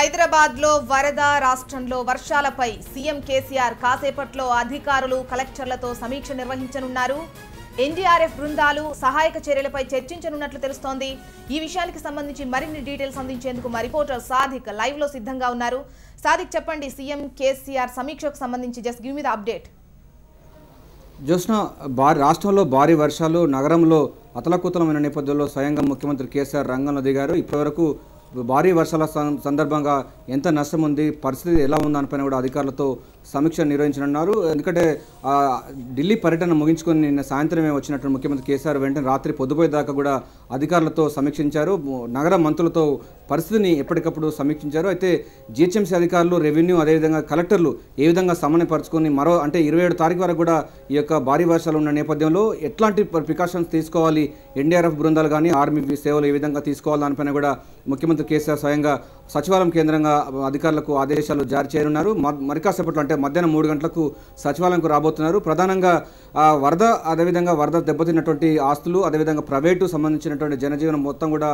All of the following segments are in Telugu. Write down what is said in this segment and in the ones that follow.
హైదరాబాద్లో వరద రాష్ట్రంలో వర్షాలపై సీఎం కేసీఆర్ కాసేపట్లో అధికారులు కలెక్టర్లతో సమీక్ష నిర్వహించనున్నారు. ఎన్డీఆర్ఎఫ్ బృందాలు సహాయక చర్యలపై చర్చించనున్నట్లు తెలుస్తోంది. ఈ విషయానికి సంబంధించి మరిన్ని డీటెయిల్స్ అందించేందుకు మా రిపోర్టర్ సాదిక్ లైవ్ లో సిద్ధంగా ఉన్నారు. సాదిక్, చెప్పండి, సీఎం కేసీఆర్ సమీక్షకు సంబంధించి just give me the update. Jyotsna, రాష్ట్రంలో భారీ వర్షాలు నగరంలో అతలకుతలమైన నేపథ్యంలో స్వయంగా ముఖ్యమంత్రి కేసీఆర్ రంగంలో దిగారు. ఇప్పటివరకు భారీ వర్షాల సందర్భంగా ఎంత నష్టం ఉంది, పరిస్థితి ఎలా ఉందనిపైన కూడా అధికారులతో సమీక్ష నిర్వహించనున్నారు. ఎందుకంటే ఢిల్లీ పర్యటన ముగించుకొని నిన్న సాయంత్రమే వచ్చినట్టు ముఖ్యమంత్రి కేసీఆర్ వెంటనే రాత్రి పొద్దుపోయేదాకా కూడా అధికారులతో సమీక్షించారు. నగర మంత్రులతో పరిస్థితిని ఎప్పటికప్పుడు సమీక్షించారు. అయితే జిహెచ్ఎంసీ అధికారులు, రెవెన్యూ, అదేవిధంగా కలెక్టర్లు ఏ విధంగా సమన్వయపరుచుకొని అంటే 27 తారీఖు వరకు కూడా ఈ యొక్క భారీ వర్షాలు ఉన్న నేపథ్యంలో ఎట్లాంటి ప్రికాషన్స్ తీసుకోవాలి, ఎన్డీఆర్ఎఫ్ బృందాలు కానీ ఆర్మీ సేవలు ఏ విధంగా తీసుకోవాలి దానిపైన కూడా ముఖ్యమంత్రి కేసీఆర్ స్వయంగా సచివాలయం కేంద్రంగా అధికారులకు ఆదేశాలు జారీ చేయనున్నారు. మరి కాసేపట్లో అంటే మధ్యాహ్నం 3 గంటలకు సచివాలయంకు రాబోతున్నారు. ప్రధానంగా వరద, అదేవిధంగా వరద దెబ్బతిన్నటువంటి ఆస్తులు, అదేవిధంగా ప్రైవేటు సంబంధించినటువంటి జనజీవనం మొత్తం కూడా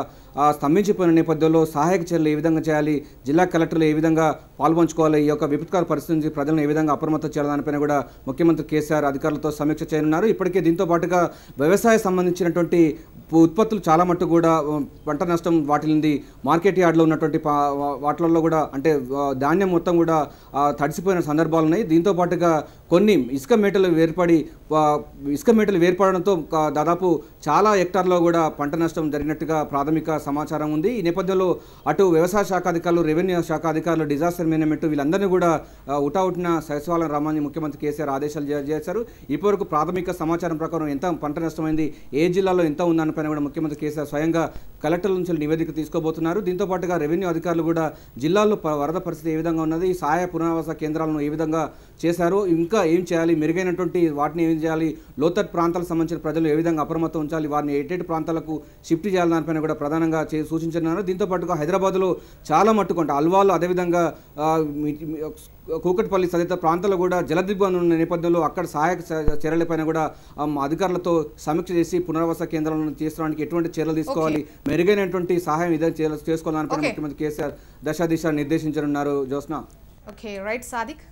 స్తంభించిపోయిన నేపథ్యంలో సహాయక చర్యలు ఏ విధంగా చేయాలి, జిల్లా కలెక్టర్లు ఏ విధంగా పాల్పంచుకోవాలి, ఈ యొక్క విపత్కర పరిస్థితి నుంచి ప్రజలను ఏ విధంగా అప్రమత్తం చేయాలి దానిపైన కూడా ముఖ్యమంత్రి కేసీఆర్ అధికారులతో సమీక్ష చేయనున్నారు. ఇప్పటికే దీంతో పాటుగా వ్యవసాయ సంబంధించినటువంటి ఉత్పత్తులు చాలా మట్టు కూడా పంట నష్టం వాటిల్లింది. మార్కెట్ యార్డ్లో ఉన్నటువంటి వాటిల్లో కూడా అంటే ధాన్యం మొత్తం కూడా తడిసిపోయిన సందర్భాలు ఉన్నాయి. దీంతో పాటుగా కొన్ని ఇసుక మేటలు ఏర్పడడంతో దాదాపు చాలా హెక్టార్లో కూడా పంట నష్టం జరిగినట్టుగా ప్రాథమిక సమాచారం ఉంది. ఈ నేపథ్యంలో అటు వ్యవసాయ శాఖ అధికారులు, రెవెన్యూ శాఖ అధికారులు, డిజాస్టర్ మేనేజ్మెంట్ వీళ్ళందరినీ కూడా ఉటావుటిన సచివాలయం రమ్మని ముఖ్యమంత్రి కేసీఆర్ ఆదేశాలు జారీ చేశారు. ఇప్పటివరకు ప్రాథమిక సమాచారం ప్రకారం ఎంత పంట నష్టమైంది, ఏ జిల్లాలో ఎంత ఉందనిపైన కూడా ముఖ్యమంత్రి కేసీఆర్ స్వయంగా కలెక్టర్ల నుంచి నివేదిక తీసుకోబోతున్నారు. దీంతో పాటుగా రెవెన్యూ అధికారులు కూడా జిల్లాల్లో వరద పరిస్థితి ఏ విధంగా ఉన్నది, సహాయ పునరావాస కేంద్రాలను ఏ విధంగా చేశారు, ఇంకా ఏం చేయాలి, మెరుగైనటువంటి వాటిని ఏం చేయాలి, లోతట్టు ప్రాంతాలకు సంబంధించిన ప్రజలు ఏ విధంగా అప్రమత్తం ఉంచాలి, వారిని ఎటు ప్రాంతాలకు షిఫ్ట్ చేయాలి దానిపైన కూడా ప్రధానంగా సూచించున్నారు. దీంతో పాటుగా హైదరాబాద్లో చాలా మట్టుకుంటే అల్వాలు, అదేవిధంగా కూకట్పల్లి తదితర ప్రాంతాల్లో కూడా జలదిగ్బంధం ఉన్న నేపథ్యంలో అక్కడ సహాయక చర్యలపైన కూడా అధికారులతో సమీక్ష చేసి పునరావాస కేంద్రాలను తీసుకోవడానికి ఎటువంటి చర్యలు తీసుకోవాలి, మెరుగైనటువంటి సహాయం ఇదే చేసుకోవాలని ముఖ్యమంత్రి కేసీఆర్ దశ దిశ నిర్దేశించనున్నారు. జ్యోత్స్న. Okay, right Sadiq.